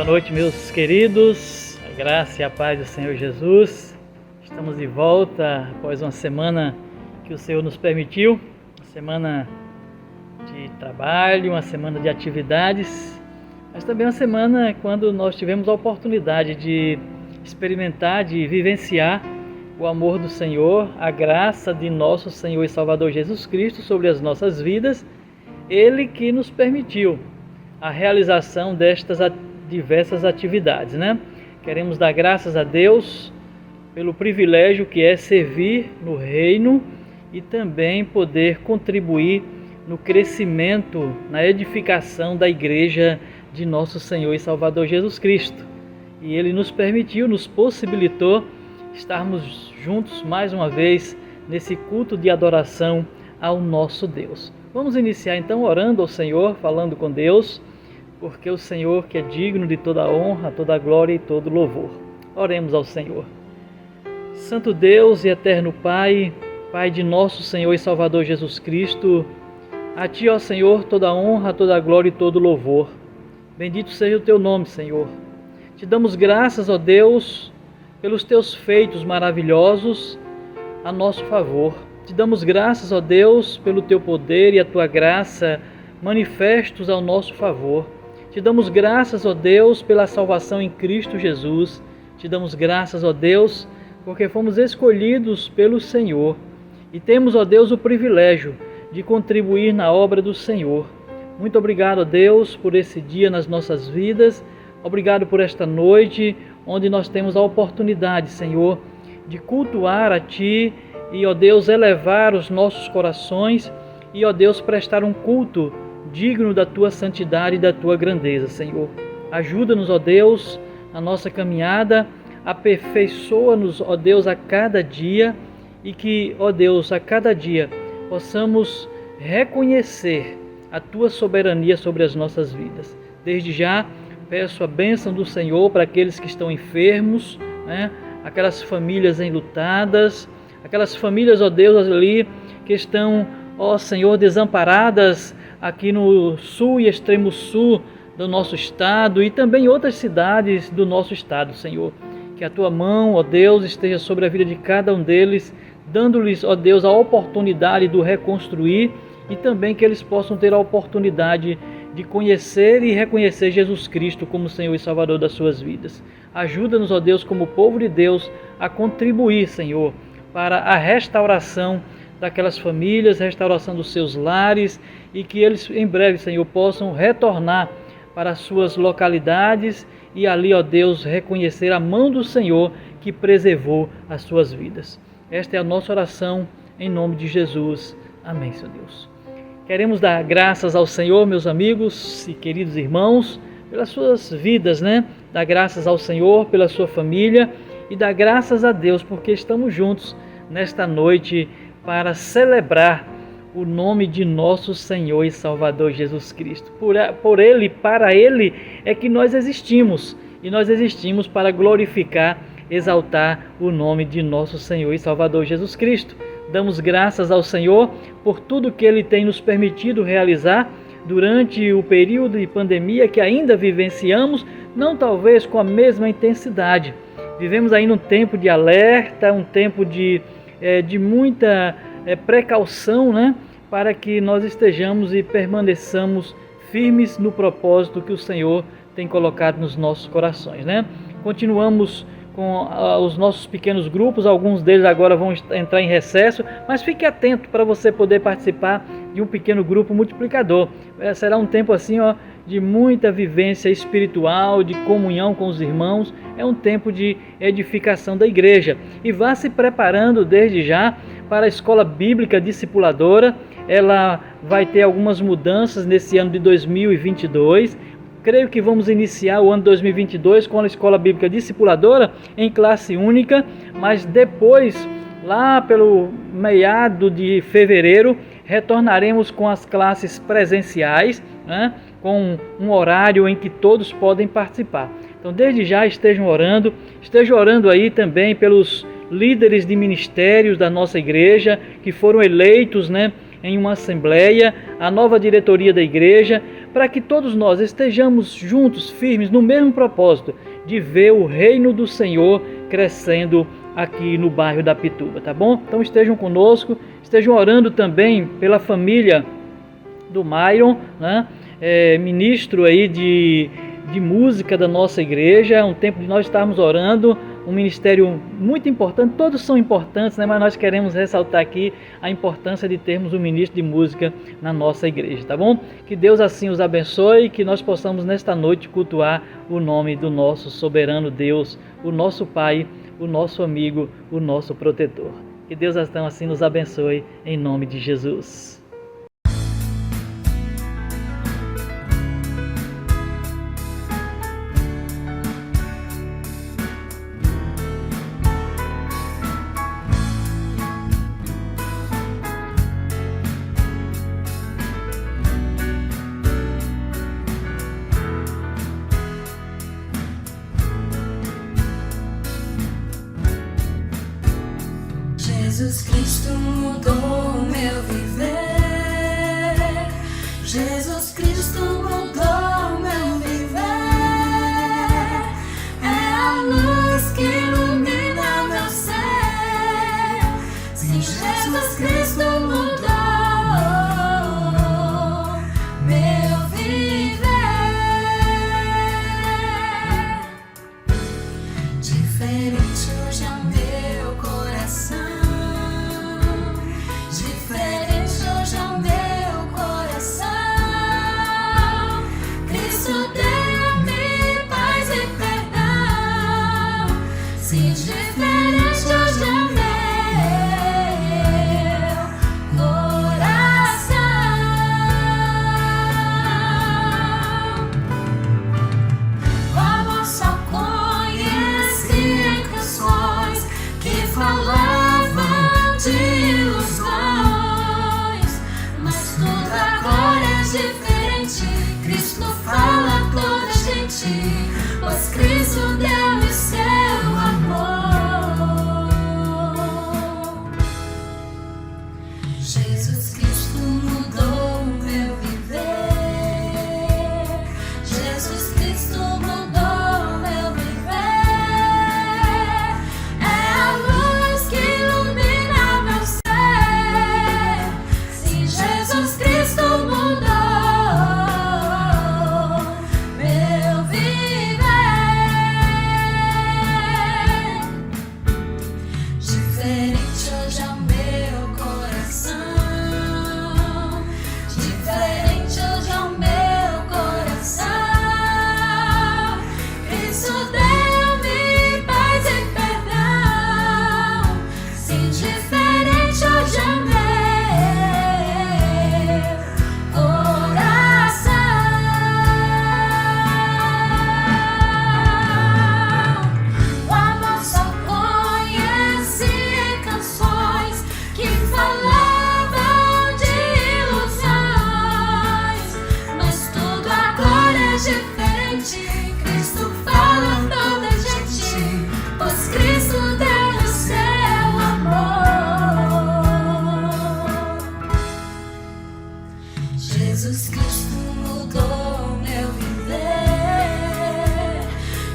Boa noite, meus queridos, a graça e a paz do Senhor Jesus. Estamos de volta após uma semana que o Senhor nos permitiu, uma semana de trabalho, uma semana de atividades, mas também uma semana quando nós tivemos a oportunidade de experimentar, de vivenciar o amor do Senhor, a graça de nosso Senhor e Salvador Jesus Cristo sobre as nossas vidas, Ele que nos permitiu a realização destas diversas atividades, né? Queremos dar graças a Deus pelo privilégio que é servir no reino e também poder contribuir no crescimento, na edificação da igreja de nosso Senhor e Salvador Jesus Cristo. E Ele nos permitiu, nos possibilitou estarmos juntos mais uma vez nesse culto de adoração ao nosso Deus. Vamos iniciar então orando ao Senhor, falando com Deus, porque o Senhor que é digno de toda a honra, toda a glória e todo o louvor. Oremos ao Senhor. Santo Deus e eterno Pai, Pai de nosso Senhor e Salvador Jesus Cristo, a Ti, ó Senhor, toda a honra, toda a glória e todo o louvor. Bendito seja o Teu nome, Senhor. Te damos graças, ó Deus, pelos Teus feitos maravilhosos a nosso favor. Te damos graças, ó Deus, pelo Teu poder e a Tua graça manifestos ao nosso favor. Te damos graças, ó Deus, pela salvação em Cristo Jesus. Te damos graças, ó Deus, porque fomos escolhidos pelo Senhor. E temos, ó Deus, o privilégio de contribuir na obra do Senhor. Muito obrigado, ó Deus, por esse dia nas nossas vidas. Obrigado por esta noite, onde nós temos a oportunidade, Senhor, de cultuar a Ti e, ó Deus, elevar os nossos corações e, ó Deus, prestar um culto digno da Tua santidade e da Tua grandeza, Senhor. Ajuda-nos, ó Deus, na nossa caminhada, aperfeiçoa-nos, ó Deus, a cada dia e que, ó Deus, a cada dia possamos reconhecer a Tua soberania sobre as nossas vidas. Desde já, peço a bênção do Senhor para aqueles que estão enfermos, né? Aquelas famílias enlutadas, aquelas famílias, ó Deus, ali que estão, ó Senhor, desamparadas aqui no sul e extremo sul do nosso estado e também outras cidades do nosso estado, Senhor. Que a Tua mão, ó Deus, esteja sobre a vida de cada um deles, dando-lhes, ó Deus, a oportunidade do reconstruir e também que eles possam ter a oportunidade de conhecer e reconhecer Jesus Cristo como Senhor e Salvador das suas vidas. Ajuda-nos, ó Deus, como povo de Deus, a contribuir, Senhor, para a restauração daquelas famílias, restauração dos seus lares e que eles em breve, Senhor, possam retornar para as suas localidades e ali, ó Deus, reconhecer a mão do Senhor que preservou as suas vidas. Esta é a nossa oração em nome de Jesus. Amém, Senhor Deus. Queremos dar graças ao Senhor, meus amigos e queridos irmãos, pelas suas vidas, né? Dar graças ao Senhor pela sua família e dar graças a Deus porque estamos juntos nesta noite para celebrar o nome de nosso Senhor e Salvador Jesus Cristo. Por Ele, para Ele é que nós existimos e nós existimos para glorificar, exaltar o nome de nosso Senhor e Salvador Jesus Cristo. Damos graças ao Senhor por tudo que Ele tem nos permitido realizar durante o período de pandemia que ainda vivenciamos, não talvez com a mesma intensidade. Vivemos ainda um tempo de alerta, um tempo de muita precaução, né? Para que nós estejamos e permaneçamos firmes no propósito que o Senhor tem colocado nos nossos corações, né? Continuamos com os nossos pequenos grupos, alguns deles agora vão entrar em recesso, mas fique atento para você poder participar de um pequeno grupo multiplicador. Será um tempo assim, ó, de muita vivência espiritual, de comunhão com os irmãos, é um tempo de edificação da igreja. E vá se preparando desde já para a escola bíblica discipuladora. Ela vai ter algumas mudanças nesse ano de 2022. Creio que vamos iniciar o ano 2022 com a escola bíblica discipuladora em classe única, mas depois, lá pelo meado de fevereiro, retornaremos com as classes presenciais, né, com um horário em que todos podem participar. Então, desde já estejam orando, esteja orando aí também pelos líderes de ministérios da nossa igreja que foram eleitos, né, em uma assembleia, a nova diretoria da igreja, para que todos nós estejamos juntos, firmes, no mesmo propósito de ver o reino do Senhor crescendo aqui no bairro da Pituba, tá bom? Então estejam conosco, estejam orando também pela família do Myron, né? Ministro aí de música da nossa igreja. É um tempo de nós estarmos orando, um ministério muito importante, todos são importantes, né? Mas nós queremos ressaltar aqui a importância de termos um ministro de música na nossa igreja, tá bom? Que Deus assim os abençoe, que nós possamos nesta noite cultuar o nome do nosso soberano Deus, o nosso Pai, o nosso amigo, o nosso protetor. Que Deus assim nos abençoe, em nome de Jesus. Jesus Cristo mudou meu viver. Jesus Cristo mudou meu viver. É a luz que ilumina meu ser. Sim, Jesus Cristo mudou meu viver. Diferente hoje é o meu coração. Diferente hoje é o meu coração. Cristo deu-me paz e perdão. Sim, diferente hoje é o meu coração. O amor só conheci em canções que falavam de ilusões. Diferente, Cristo fala a toda gente, pois Cristo deu-me seu amor. Jesus Cristo mudou meu viver. Jesus Cristo mudou meu viver. É a luz que ilumina meu ser. Sim, Jesus Cristo mudou meu viver. Diferente hoje é o meu coração. Diferente hoje é o meu coração. Cristo deu-me paz e perdão. Sim, diferente hoje é o meu coração. O amor só conheci em canções que falavam de ilusões, mas tudo agora é diferente. Cristo fala a toda gente, pois Cristo deu o seu amor. Jesus Cristo mudou meu viver.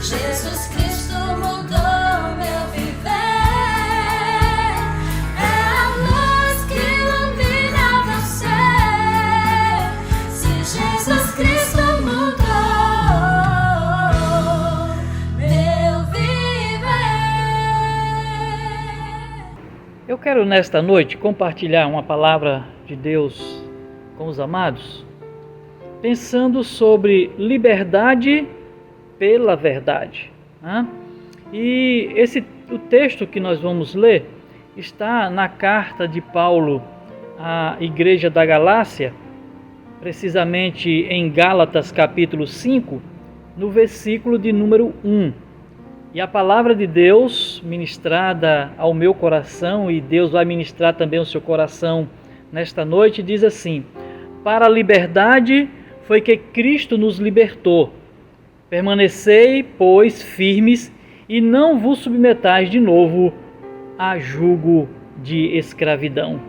Jesus Cristo mudou meu viver. É a luz que ilumina meu ser. Sim, Jesus Cristo mudou meu viver. Eu quero nesta noite compartilhar uma palavra de Deus com os amados, pensando sobre liberdade pela verdade, né? E o texto que nós vamos ler está na carta de Paulo à igreja da Galácia, precisamente em Gálatas capítulo 5, no versículo de número 1. E a palavra de Deus ministrada ao meu coração, e Deus vai ministrar também ao seu coração nesta noite, diz assim: para a liberdade foi que Cristo nos libertou. Permanecei, pois, firmes e não vos submetais de novo a jugo de escravidão.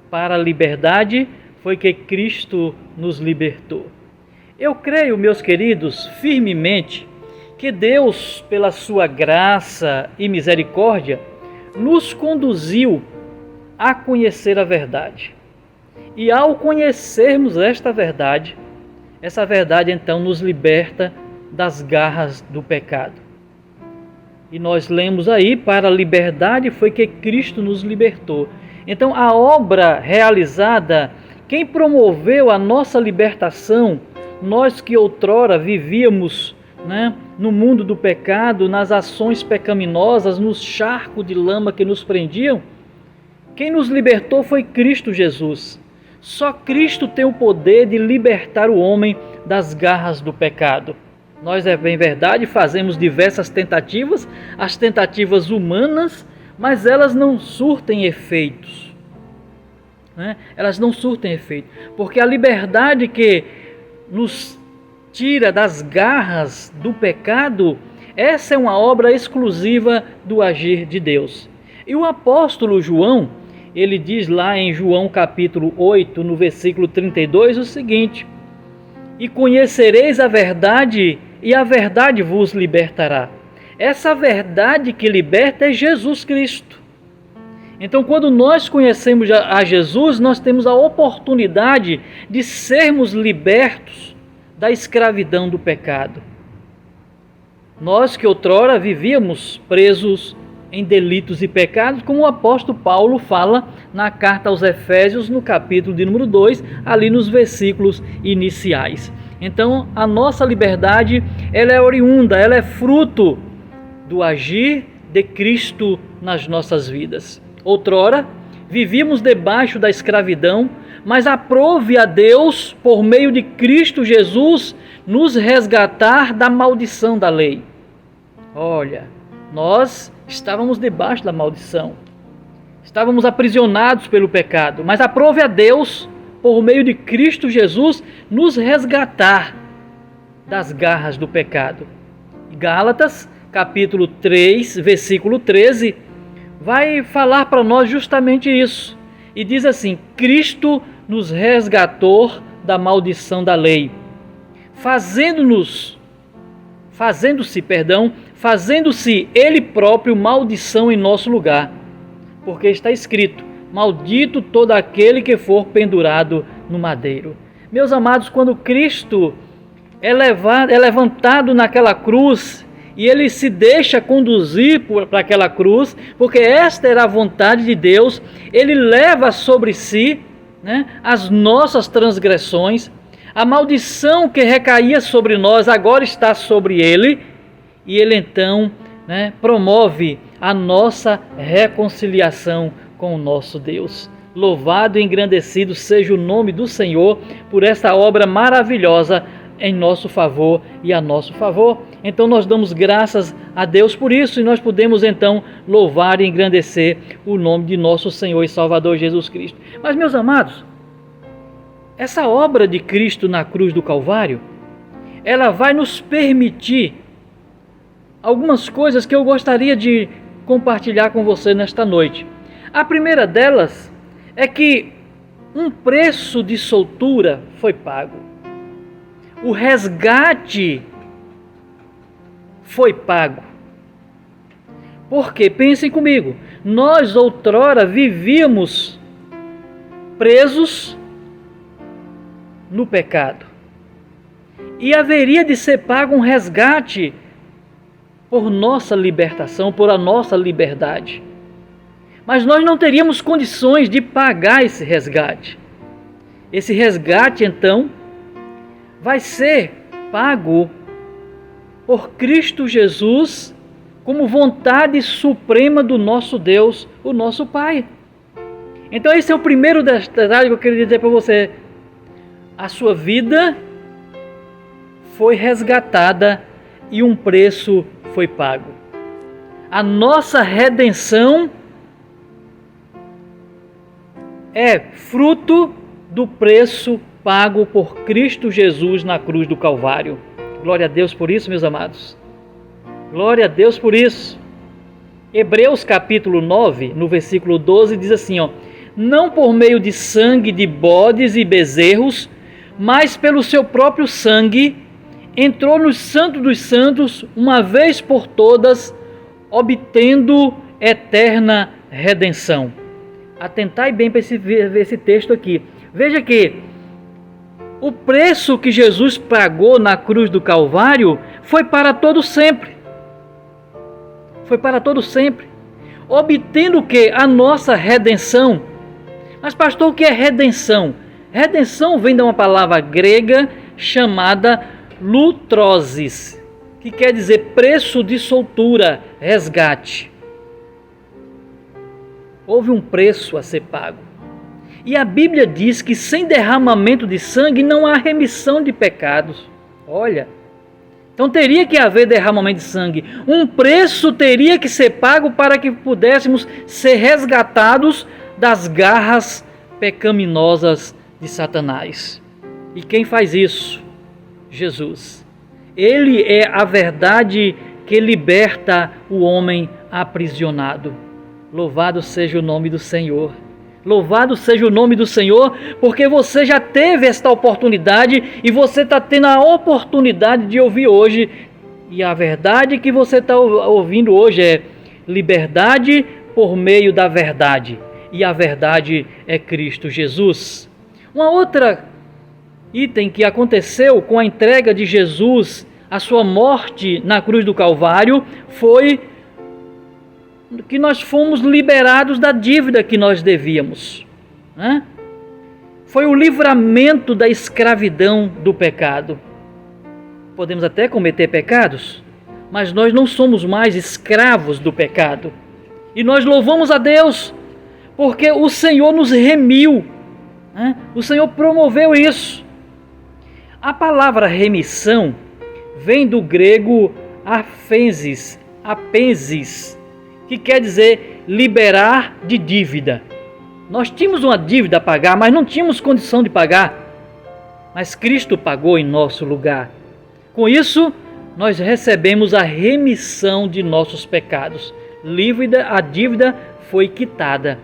Para a liberdade foi que Cristo nos libertou. Eu creio, meus queridos, firmemente que Deus, pela sua graça e misericórdia, nos conduziu a conhecer a verdade. E ao conhecermos esta verdade, essa verdade então nos liberta das garras do pecado. E nós lemos aí, para a liberdade foi que Cristo nos libertou. Então a obra realizada, quem promoveu a nossa libertação, nós que outrora vivíamos, no mundo do pecado, nas ações pecaminosas, nos charcos de lama que nos prendiam, quem nos libertou foi Cristo Jesus. Só Cristo tem o poder de libertar o homem das garras do pecado. Nós, é bem verdade, fazemos diversas tentativas, as tentativas humanas, mas elas não surtem efeitos. Elas não surtem efeito, porque a liberdade que nos tira das garras do pecado, essa é uma obra exclusiva do agir de Deus. E o apóstolo João, ele diz lá em João capítulo 8, no versículo 32, o seguinte: e conhecereis a verdade, e a verdade vos libertará. Essa verdade que liberta é Jesus Cristo. Então, quando nós conhecemos a Jesus, nós temos a oportunidade de sermos libertos da escravidão do pecado. Nós que outrora vivíamos presos em delitos e pecados, como o apóstolo Paulo fala na carta aos Efésios, no capítulo de número 2, ali nos versículos iniciais. Então, a nossa liberdade, ela é oriunda, ela é fruto do agir de Cristo nas nossas vidas. Outrora, vivíamos debaixo da escravidão, mas aprove a Deus, por meio de Cristo Jesus, nos resgatar da maldição da lei. Olha, nós estávamos debaixo da maldição, estávamos aprisionados pelo pecado, mas aprove a Deus, por meio de Cristo Jesus, nos resgatar das garras do pecado. Gálatas, capítulo 3, versículo 13, vai falar para nós justamente isso. E diz assim: Cristo nos resgatou da maldição da lei, fazendo-se Ele próprio maldição em nosso lugar. Porque está escrito: maldito todo aquele que for pendurado no madeiro. Meus amados, quando Cristo é levantado naquela cruz, e ele se deixa conduzir para aquela cruz, porque esta era a vontade de Deus, ele leva sobre si as nossas transgressões, a maldição que recaía sobre nós agora está sobre ele, e ele então promove a nossa reconciliação com o nosso Deus. Louvado e engrandecido seja o nome do Senhor por esta obra maravilhosa em nosso favor e a nosso favor. Então nós damos graças a Deus por isso, e nós podemos então louvar e engrandecer o nome de nosso Senhor e Salvador Jesus Cristo. Mas, meus amados, essa obra de Cristo na cruz do Calvário, ela vai nos permitir algumas coisas que eu gostaria de compartilhar com você nesta noite. A primeira delas é que um preço de soltura foi pago. O resgate foi pago. Porque, pensem comigo, nós outrora vivíamos presos no pecado. E haveria de ser pago um resgate por nossa libertação, por a nossa liberdade. Mas nós não teríamos condições de pagar esse resgate. Esse resgate, então, vai ser pago por Cristo Jesus como vontade suprema do nosso Deus, o nosso Pai. Então esse é o primeiro detalhe que eu queria dizer para você. A sua vida foi resgatada e um preço foi pago. A nossa redenção é fruto do preço pago por Cristo Jesus na cruz do Calvário. Glória a Deus por isso, meus amados. Glória a Deus por isso. Hebreus capítulo 9, no versículo 12, diz assim: não por meio de sangue de bodes e bezerros, mas pelo seu próprio sangue entrou no Santo dos Santos uma vez por todas, obtendo eterna redenção. Atentai bem para esse texto aqui. Veja que o preço que Jesus pagou na cruz do Calvário foi para todo sempre. Foi para todo sempre. Obtendo o que? A nossa redenção. Mas pastor, o que é redenção? Redenção vem de uma palavra grega chamada lutrosis, que quer dizer preço de soltura, resgate. Houve um preço a ser pago. E a Bíblia diz que sem derramamento de sangue não há remissão de pecados. Olha, então teria que haver derramamento de sangue. Um preço teria que ser pago para que pudéssemos ser resgatados das garras pecaminosas de Satanás. E quem faz isso? Jesus. Ele é a verdade que liberta o homem aprisionado. Louvado seja o nome do Senhor. Louvado seja o nome do Senhor, porque você já teve esta oportunidade e você está tendo a oportunidade de ouvir hoje. E a verdade que você está ouvindo hoje é liberdade por meio da verdade. E a verdade é Cristo Jesus. Uma outra item que aconteceu com a entrega de Jesus, a sua morte na cruz do Calvário, foi que nós fomos liberados da dívida que nós devíamos. Foi o livramento da escravidão do pecado. Podemos até cometer pecados, mas nós não somos mais escravos do pecado. E nós louvamos a Deus, porque o Senhor nos remiu. O Senhor promoveu isso. A palavra remissão vem do grego aphensis, que quer dizer liberar de dívida. Nós tínhamos uma dívida a pagar, mas não tínhamos condição de pagar. Mas Cristo pagou em nosso lugar. Com isso, nós recebemos a remissão de nossos pecados. A dívida foi quitada.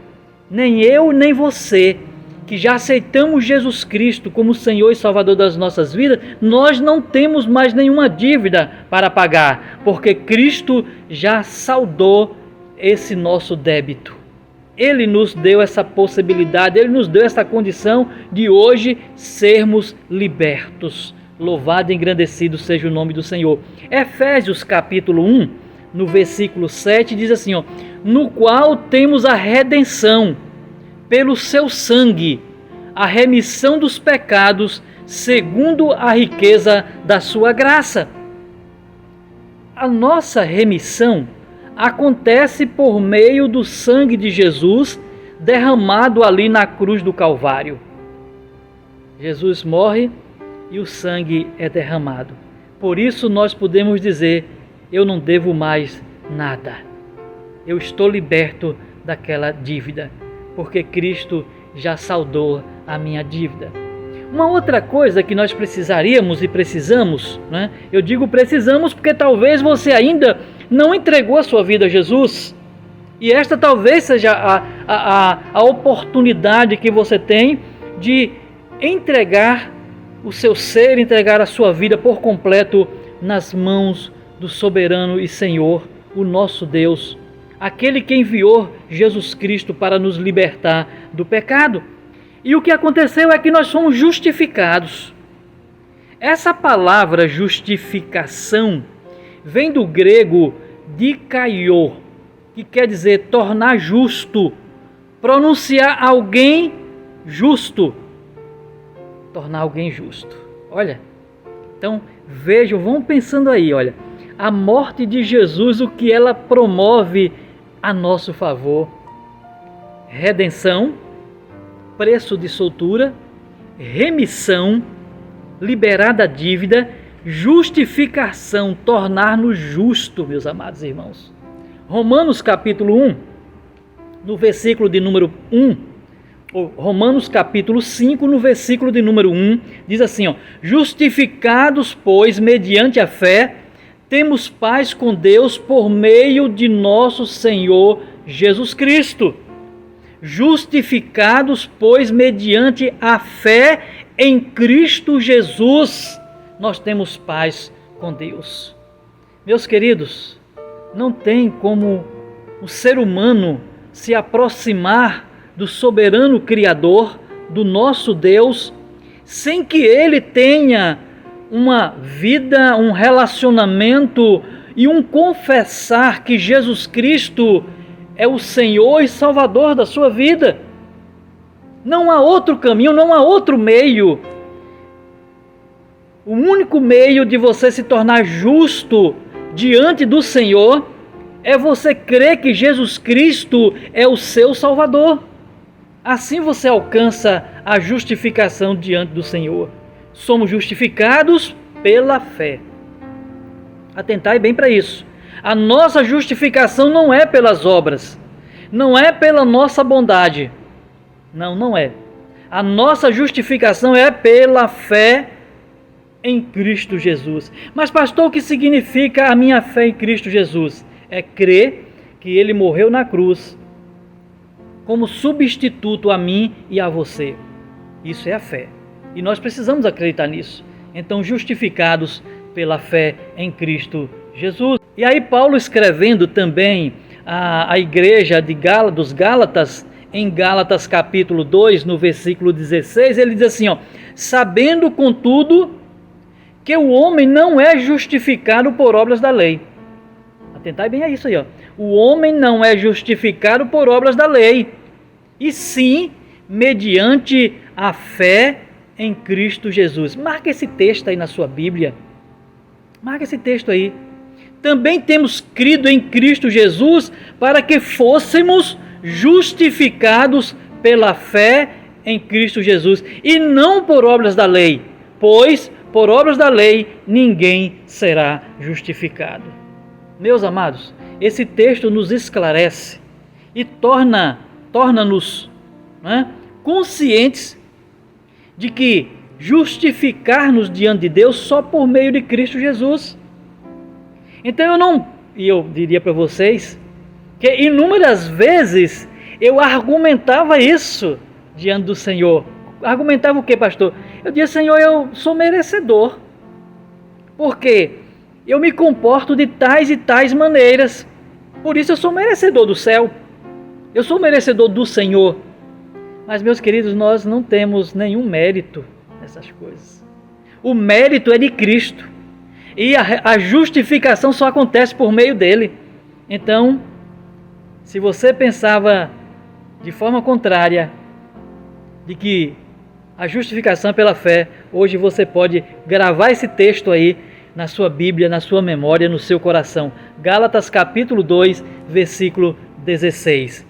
Nem eu, nem você, que já aceitamos Jesus Cristo como Senhor e Salvador das nossas vidas, nós não temos mais nenhuma dívida para pagar, porque Cristo já saldou esse nosso débito. Ele nos deu essa possibilidade, Ele nos deu essa condição de hoje sermos libertos. Louvado e engrandecido seja o nome do Senhor. Efésios capítulo 1, no versículo 7, diz assim, no qual temos a redenção, pelo seu sangue, a remissão dos pecados, segundo a riqueza da sua graça. A nossa remissão acontece por meio do sangue de Jesus derramado ali na cruz do Calvário. Jesus morre e o sangue é derramado. Por isso nós podemos dizer, eu não devo mais nada. Eu estou liberto daquela dívida, porque Cristo já saldou a minha dívida. Uma outra coisa que nós precisaríamos e precisamos, eu digo precisamos porque talvez você ainda não entregou a sua vida a Jesus, e esta talvez seja a oportunidade que você tem de entregar o seu ser, entregar a sua vida por completo nas mãos do soberano e Senhor, o nosso Deus, aquele que enviou Jesus Cristo para nos libertar do pecado. E o que aconteceu é que nós somos justificados. Essa palavra justificação vem do grego dikaio, que quer dizer tornar justo, pronunciar alguém justo, tornar alguém justo. Olha, então vejam, vão pensando aí, olha, a morte de Jesus, o que ela promove a nosso favor: redenção, preço de soltura, remissão, liberar da dívida, justificação, tornar-nos justo, meus amados irmãos. Romanos capítulo 1, no versículo de número 1, ou Romanos capítulo 5, no versículo de número 1, diz assim, justificados, pois, mediante a fé, temos paz com Deus por meio de nosso Senhor Jesus Cristo. Justificados, pois, mediante a fé em Cristo Jesus, nós temos paz com Deus. Meus queridos, não tem como o ser humano se aproximar do soberano Criador, do nosso Deus, sem que Ele tenha uma vida, um relacionamento e um confessar que Jesus Cristo é o Senhor e Salvador da sua vida. Não há outro caminho, não há outro meio. O único meio de você se tornar justo diante do Senhor é você crer que Jesus Cristo é o seu Salvador. Assim você alcança a justificação diante do Senhor. Somos justificados pela fé. Atentai bem para isso. A nossa justificação não é pelas obras, não é pela nossa bondade. Não é. A nossa justificação é pela fé em Cristo Jesus. Mas pastor, o que significa a minha fé em Cristo Jesus? É crer que Ele morreu na cruz como substituto a mim e a você. Isso é a fé. E nós precisamos acreditar nisso. Então, justificados pela fé em Cristo Jesus. E aí Paulo, escrevendo também a igreja dos Gálatas, em Gálatas capítulo 2, no versículo 16, ele diz assim, sabendo, contudo, que o homem não é justificado por obras da lei. Atentai bem a isso aí, O homem não é justificado por obras da lei, e sim mediante a fé em Cristo Jesus. Marca esse texto aí na sua Bíblia. Marca esse texto aí. Também temos crido em Cristo Jesus para que fôssemos justificados pela fé em Cristo Jesus, e não por obras da lei, pois por obras da lei ninguém será justificado. Meus amados, esse texto nos esclarece e torna-nos conscientes de que justificar-nos diante de Deus só por meio de Cristo Jesus. Então eu diria para vocês que inúmeras vezes eu argumentava isso diante do Senhor. Argumentava o que, pastor? Eu dizia, Senhor, eu sou merecedor, porque eu me comporto de tais e tais maneiras, por isso eu sou merecedor do céu, eu sou merecedor do Senhor. Mas, meus queridos, nós não temos nenhum mérito nessas coisas. O mérito é de Cristo, e a justificação só acontece por meio dele. Então, se você pensava de forma contrária de que a justificação é pela fé, hoje você pode gravar esse texto aí na sua Bíblia, na sua memória, no seu coração. Gálatas capítulo 2, versículo 16.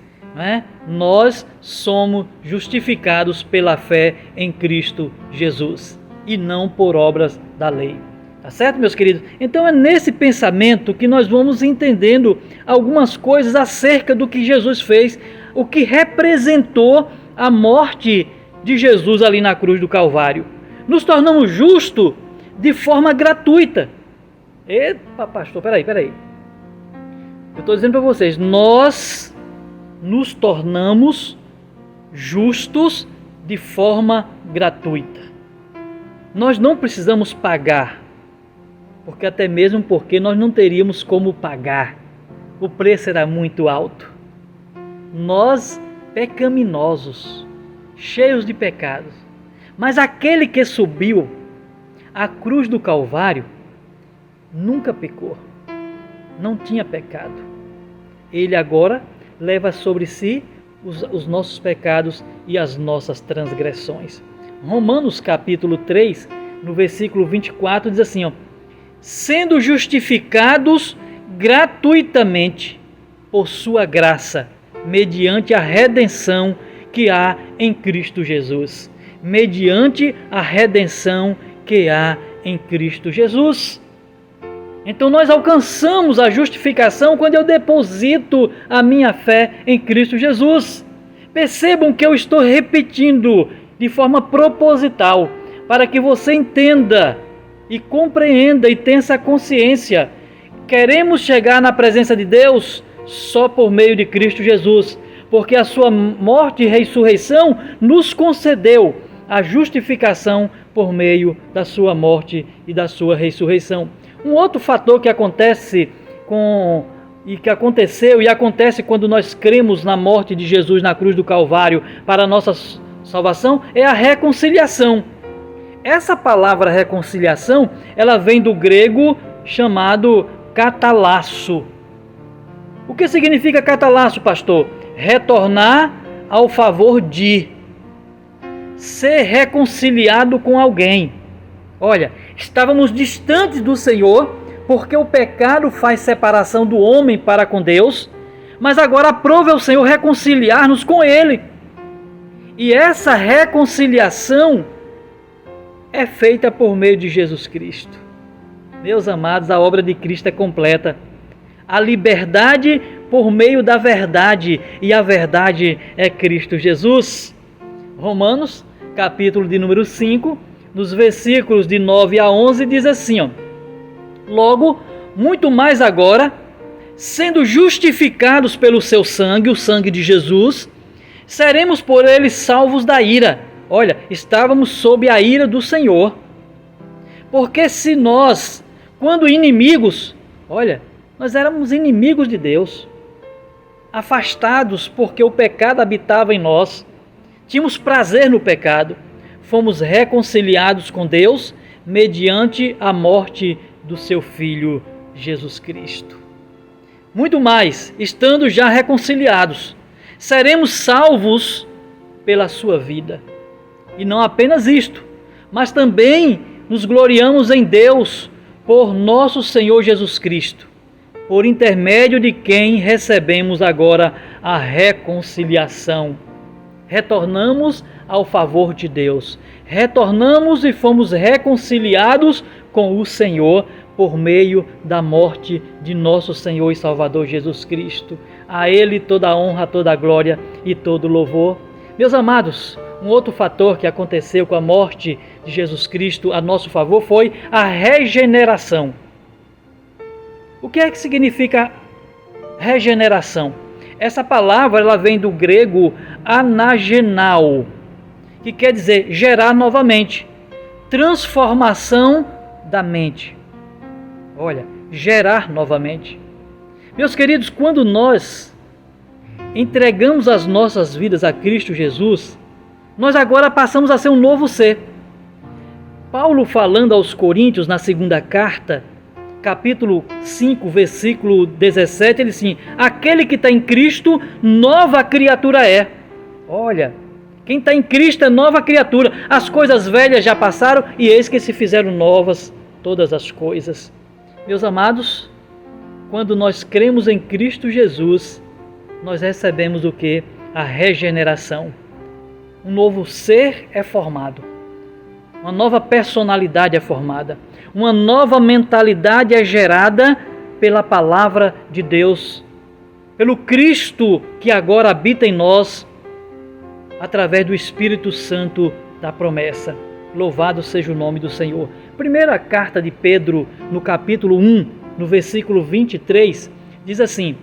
Nós somos justificados pela fé em Cristo Jesus e não por obras da lei. Tá certo, meus queridos? Então é nesse pensamento que nós vamos entendendo algumas coisas acerca do que Jesus fez, o que representou a morte de Jesus ali na cruz do Calvário. Nos tornamos justos de forma gratuita. Epa, pastor, peraí. Eu estou dizendo para vocês, nós nos tornamos justos de forma gratuita. Nós não precisamos pagar, até mesmo porque nós não teríamos como pagar. O preço era muito alto. Nós, pecaminosos, cheios de pecados, mas aquele que subiu à cruz do Calvário nunca pecou, não tinha pecado. Ele agora leva sobre si os nossos pecados e as nossas transgressões. Romanos capítulo 3, no versículo 24, diz assim, sendo justificados gratuitamente por sua graça, mediante a redenção que há em Cristo Jesus. Mediante a redenção que há em Cristo Jesus. Então nós alcançamos a justificação quando eu deposito a minha fé em Cristo Jesus. Percebam que eu estou repetindo de forma proposital, para que você entenda e compreenda e tenha essa consciência. Queremos chegar na presença de Deus só por meio de Cristo Jesus, porque a sua morte e ressurreição nos concedeu a justificação por meio da sua morte e da sua ressurreição. Um outro fator que acontece que aconteceu e acontece quando nós cremos na morte de Jesus na cruz do Calvário para a nossa salvação é a reconciliação. Essa palavra reconciliação, ela vem do grego chamado catalasso. O que significa catalasso, pastor? Retornar ao favor de, ser reconciliado com alguém. Olha, estávamos distantes do Senhor, porque o pecado faz separação do homem para com Deus, mas agora aprove ao Senhor reconciliar-nos com Ele. E essa reconciliação é feita por meio de Jesus Cristo. Meus amados, a obra de Cristo é completa. A liberdade por meio da verdade, e a verdade é Cristo Jesus. Romanos, capítulo de número 5, nos versículos de 9 a 11, diz assim, logo, muito mais agora, sendo justificados pelo seu sangue, o sangue de Jesus, seremos por ele salvos da ira. Olha, estávamos sob a ira do Senhor. Porque se nós, quando inimigos, olha, nós éramos inimigos de Deus, afastados porque o pecado habitava em nós, tínhamos prazer no pecado, fomos reconciliados com Deus mediante a morte do seu Filho Jesus Cristo. Muito mais, estando já reconciliados, seremos salvos pela sua vida. E não apenas isto, mas também nos gloriamos em Deus por nosso Senhor Jesus Cristo, por intermédio de quem recebemos agora a reconciliação. Retornamos ao favor de Deus. Retornamos e fomos reconciliados com o Senhor por meio da morte de nosso Senhor e Salvador Jesus Cristo. A Ele toda a honra, toda a glória e todo o louvor. Meus amados, um outro fator que aconteceu com a morte de Jesus Cristo a nosso favor foi a regeneração. O que é que significa regeneração? Essa palavra ela vem do grego anagenao, que quer dizer gerar novamente, transformação da mente. Olha, gerar novamente. Meus queridos, quando nós entregamos as nossas vidas a Cristo Jesus, nós agora passamos a ser um novo ser. Paulo, falando aos Coríntios na segunda carta, capítulo 5, versículo 17, ele diz assim, aquele que está em Cristo, nova criatura é. Olha, quem está em Cristo é nova criatura. As coisas velhas já passaram e eis que se fizeram novas todas as coisas. Meus amados, quando nós cremos em Cristo Jesus, nós recebemos o que? A regeneração. Um novo ser é formado. Uma nova personalidade é formada. Uma nova mentalidade é gerada pela palavra de Deus, pelo Cristo que agora habita em nós, através do Espírito Santo da promessa. Louvado seja o nome do Senhor. Primeira carta de Pedro, no capítulo 1, no versículo 23, diz assim,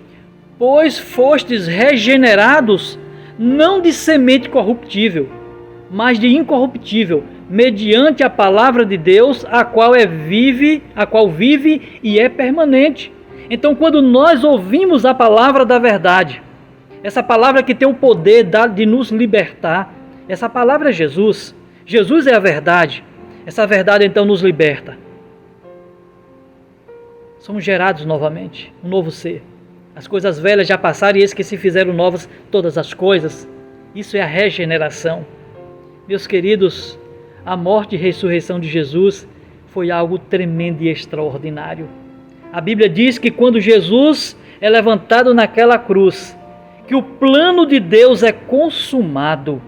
pois fostes regenerados, não de semente corruptível, mas de incorruptível, mediante a palavra de Deus, a qual vive e é permanente. Então, quando nós ouvimos a palavra da verdade, essa palavra que tem o poder de nos libertar, essa palavra é Jesus. Jesus é a verdade. Essa verdade, então, nos liberta. Somos gerados novamente, um novo ser. As coisas velhas já passaram e eis que se fizeram novas todas as coisas. Isso é a regeneração. Meus queridos, a morte e ressurreição de Jesus foi algo tremendo e extraordinário. A Bíblia diz que quando Jesus é levantado naquela cruz, que o plano de Deus é consumado.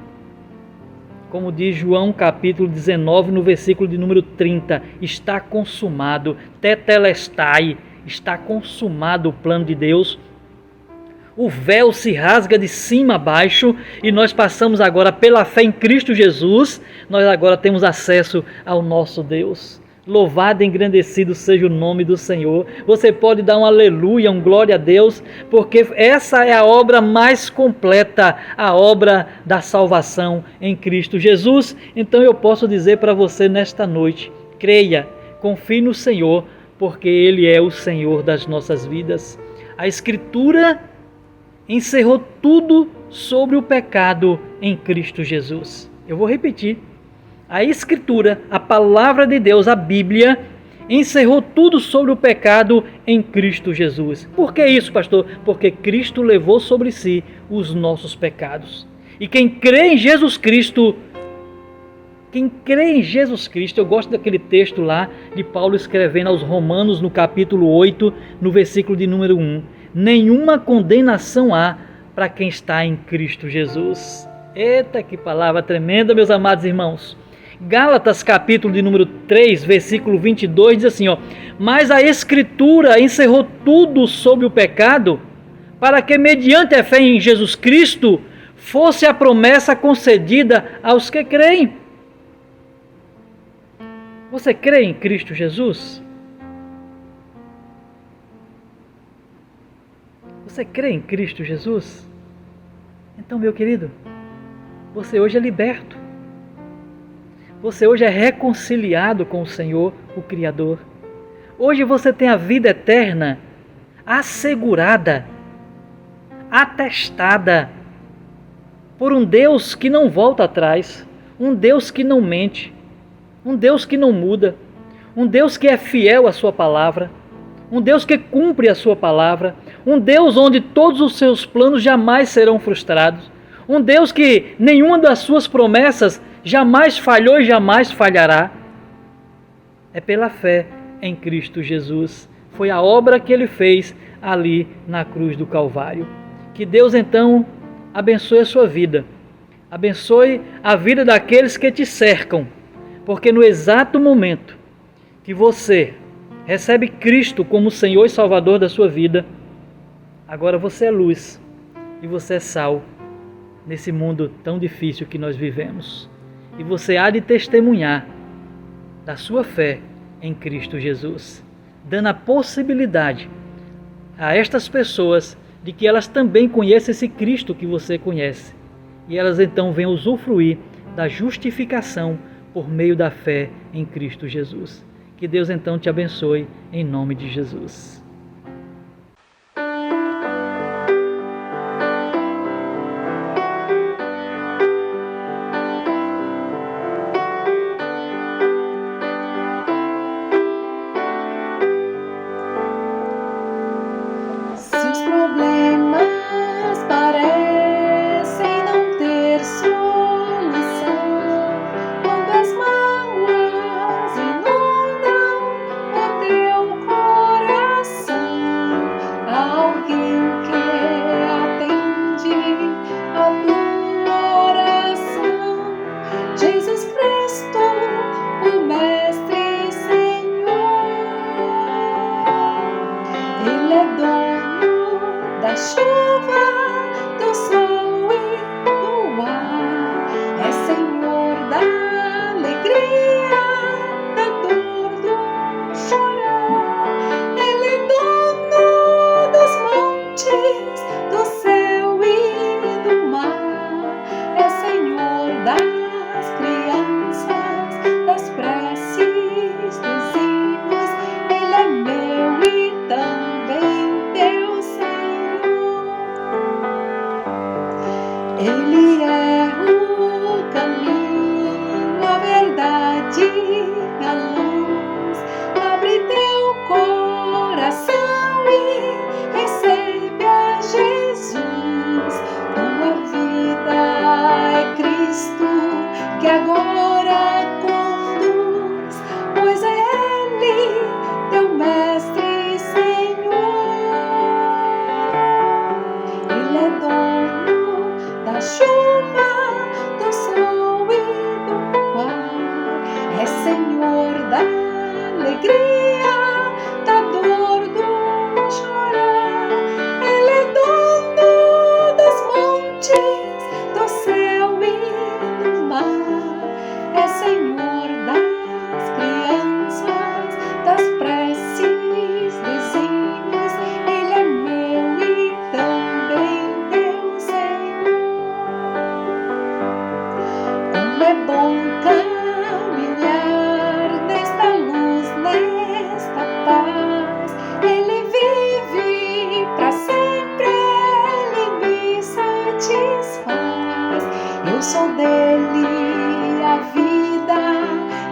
Como diz João capítulo 19, no versículo de número 30, está consumado, tetelestai, está consumado o plano de Deus. O véu se rasga de cima a baixo e nós passamos agora pela fé em Cristo Jesus, nós agora temos acesso ao nosso Deus. Louvado e engrandecido seja o nome do Senhor. Você pode dar um aleluia, um glória a Deus, porque essa é a obra mais completa, a obra da salvação em Cristo Jesus. Então eu posso dizer para você nesta noite, creia, confie no Senhor, porque Ele é o Senhor das nossas vidas. A Escritura encerrou tudo sobre o pecado em Cristo Jesus. Eu vou repetir. A Escritura, a palavra de Deus, a Bíblia, encerrou tudo sobre o pecado em Cristo Jesus. Por que isso, pastor? Porque Cristo levou sobre si os nossos pecados. E quem crê em Jesus Cristo, eu gosto daquele texto lá de Paulo escrevendo aos Romanos no capítulo 8, no versículo de número 1. Nenhuma condenação há para quem está em Cristo Jesus. Eita, que palavra tremenda, meus amados irmãos. Gálatas capítulo de número 3, versículo 22, diz assim, mas a Escritura encerrou tudo sobre o pecado, para que mediante a fé em Jesus Cristo, fosse a promessa concedida aos que creem. Você crê em Cristo Jesus? Você crê em Cristo Jesus? Então, meu querido, você hoje é liberto. Você hoje é reconciliado com o Senhor, o Criador. Hoje você tem a vida eterna assegurada, atestada por um Deus que não volta atrás, um Deus que não mente, um Deus que não muda, um Deus que é fiel à sua palavra, um Deus que cumpre a sua palavra, um Deus onde todos os seus planos jamais serão frustrados, um Deus que nenhuma das suas promessas jamais falhou e jamais falhará. É pela fé em Cristo Jesus. Foi a obra que Ele fez ali na cruz do Calvário. Que Deus então abençoe a sua vida. Abençoe a vida daqueles que te cercam. Porque no exato momento que você recebe Cristo como Senhor e Salvador da sua vida, agora você é luz e você é sal nesse mundo tão difícil que nós vivemos. E você há de testemunhar da sua fé em Cristo Jesus, dando a possibilidade a estas pessoas de que elas também conheçam esse Cristo que você conhece. E elas então venham usufruir da justificação por meio da fé em Cristo Jesus. Que Deus então te abençoe em nome de Jesus. Ele é o caminho, a verdade, a luz. Abre teu coração e recebe a Jesus. Tua vida é Cristo que agora conduz, pois é Ele teu mestre e Senhor. Ele é dono da chuva, do sol e do ar, é Senhor da alegria, da dor, do chorar. Ele é dono dos montes, do céu e do mar, Eu sou dele, a vida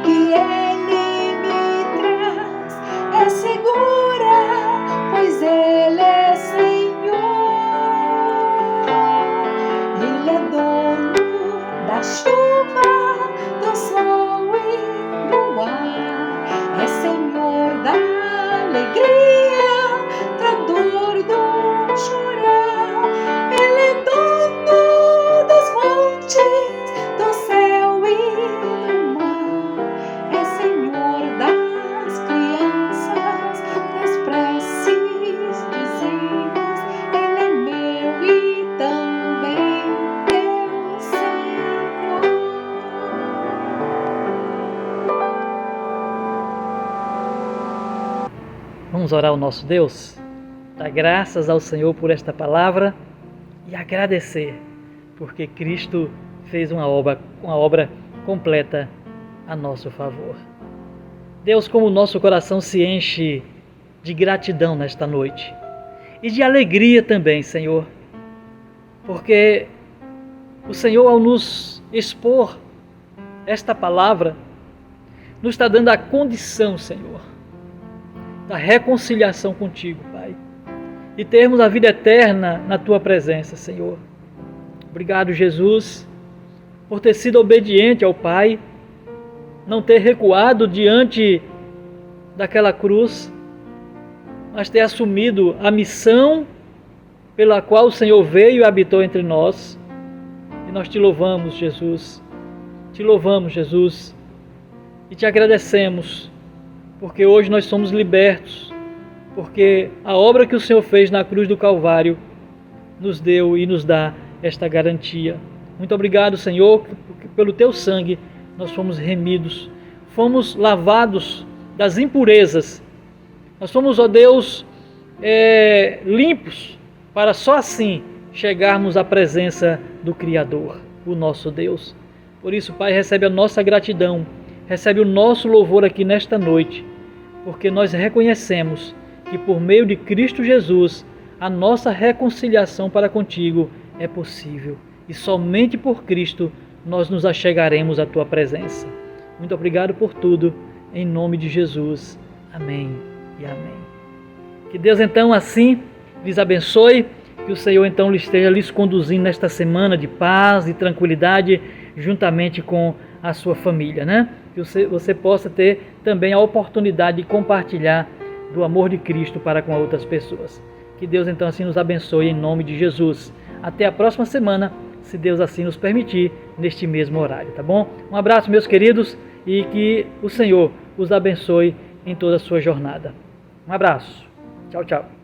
que ele me traz é segura, pois ele é Senhor. Ele é dono da chuva, do sol e do ar. É Senhor da alegria, da dor, do chorar. Ele é dono das fontes, do céu e do mar. É Senhor das crianças, das preces dos hinos. Ele é meu e também teu Senhor. Vamos orar ao nosso Deus? Dar graças ao Senhor por esta palavra e agradecer, porque Cristo fez uma obra completa a nosso favor. Deus, como o nosso coração se enche de gratidão nesta noite e de alegria também, Senhor, porque o Senhor, ao nos expor esta palavra, nos está dando a condição, Senhor, da reconciliação contigo, Pai, e termos a vida eterna na Tua presença, Senhor. Obrigado, Jesus, por ter sido obediente ao Pai, não ter recuado diante daquela cruz, mas ter assumido a missão pela qual o Senhor veio e habitou entre nós. E nós te louvamos, Jesus, e te agradecemos, porque hoje nós somos libertos, porque a obra que o Senhor fez na cruz do Calvário nos deu e nos dá esta garantia. Muito obrigado, Senhor, porque pelo teu sangue nós fomos remidos, fomos lavados das impurezas. Nós fomos, ó Deus, limpos, para só assim chegarmos à presença do Criador, o nosso Deus. Por isso, Pai, recebe a nossa gratidão, recebe o nosso louvor aqui nesta noite, porque nós reconhecemos que por meio de Cristo Jesus, a nossa reconciliação para contigo é possível. E somente por Cristo nós nos achegaremos à tua presença. Muito obrigado por tudo, em nome de Jesus. Amém e amém. Que Deus então assim lhes abençoe, que o Senhor então esteja lhes conduzindo nesta semana de paz e tranquilidade, juntamente com a sua família, né? Que você possa ter também a oportunidade de compartilhar do amor de Cristo para com outras pessoas. Que Deus então assim nos abençoe em nome de Jesus. Até a próxima semana, se Deus assim nos permitir, neste mesmo horário, tá bom? Um abraço, meus queridos, e que o Senhor os abençoe em toda a sua jornada. Um abraço. Tchau, tchau.